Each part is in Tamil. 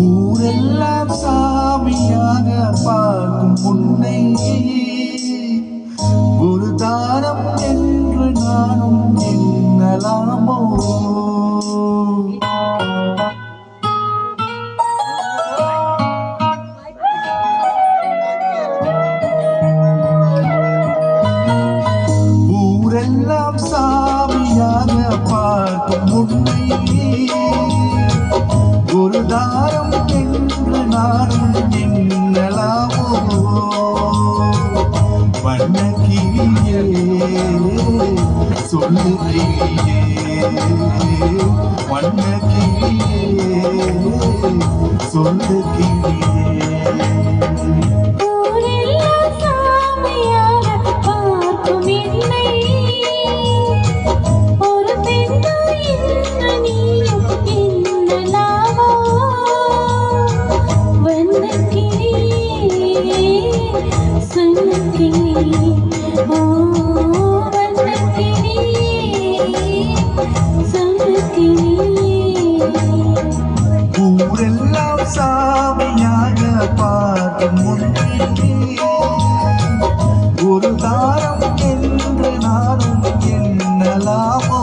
ஊரெல்லாம் சாமியாக பார்க்கும் உன்னை ஒரு தாரம் என்று நானும் எண்ணலாமோ? ஊரெல்லாம் சாமியாக பார்க்கும் உன்னை ஒரு தாரம் என்று நானும் எண்ணலாமோ? வண்ணக்கிளியே சொல்லுகிறியே, வண்ணக்கிளியே சொல்லுகிறியே. ஊரெல்லாம் சாமியாக பார்க்கும் உன்னை ஒரு தாரம் என்று நானும் எண்ணலாமோ?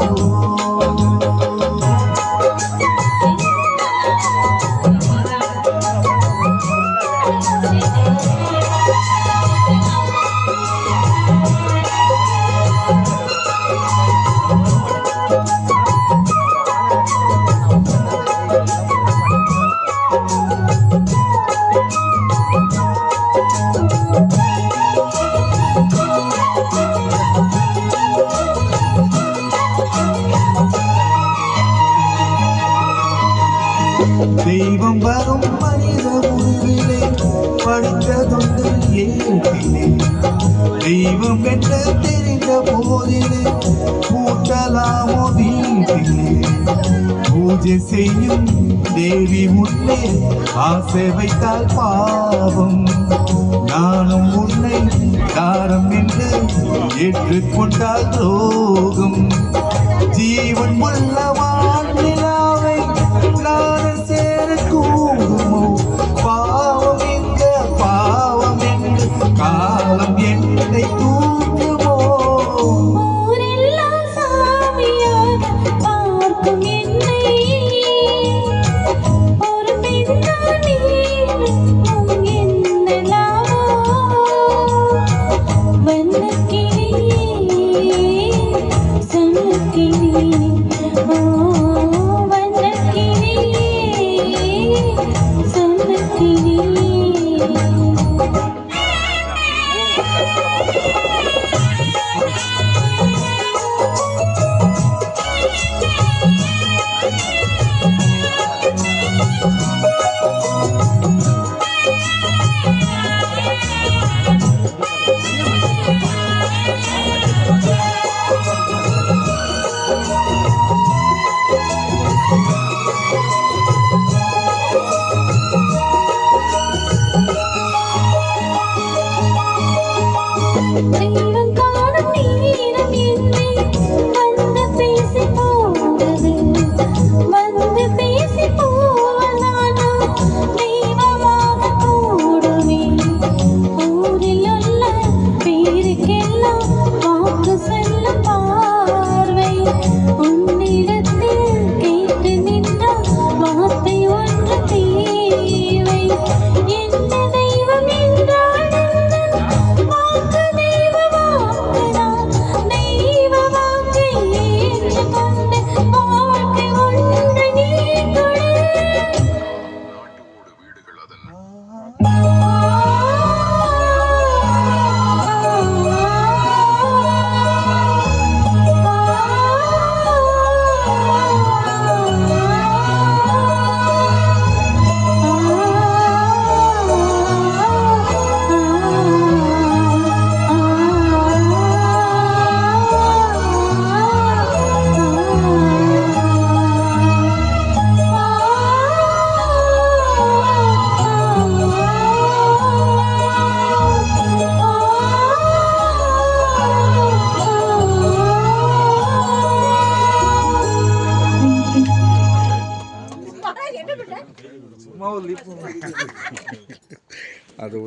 தெய்வம் வரும் மனித உருவிலே படித்ததொன்று ஏற்றிலே, தெய்வம் என்று தெரிந்த போதிலே கூட்டலாமோ வீட்டிலே? பூஜை செய்யும் தேவி முன்னே ஆசை வைத்தால் பாவம், நானும் உன்னை தாரம் என்று ஏற்றுக்கொண்டால் துரோகம். ஜீவன் உள்ள வாழ்நிலாவை நானும் சேர கூடுமோ? பாவம் எங்க பாவம் என்று காலம் என்னை தூக்குமோ? ஊரெல்லாம் சாமியாக பார்க்கும் என்னை ஒரு பெண்ணானே எண்ணலாமோ? வண்ணக்கிளியே சொல்லுகிறியே, சும்மா ஒரு லிப் அது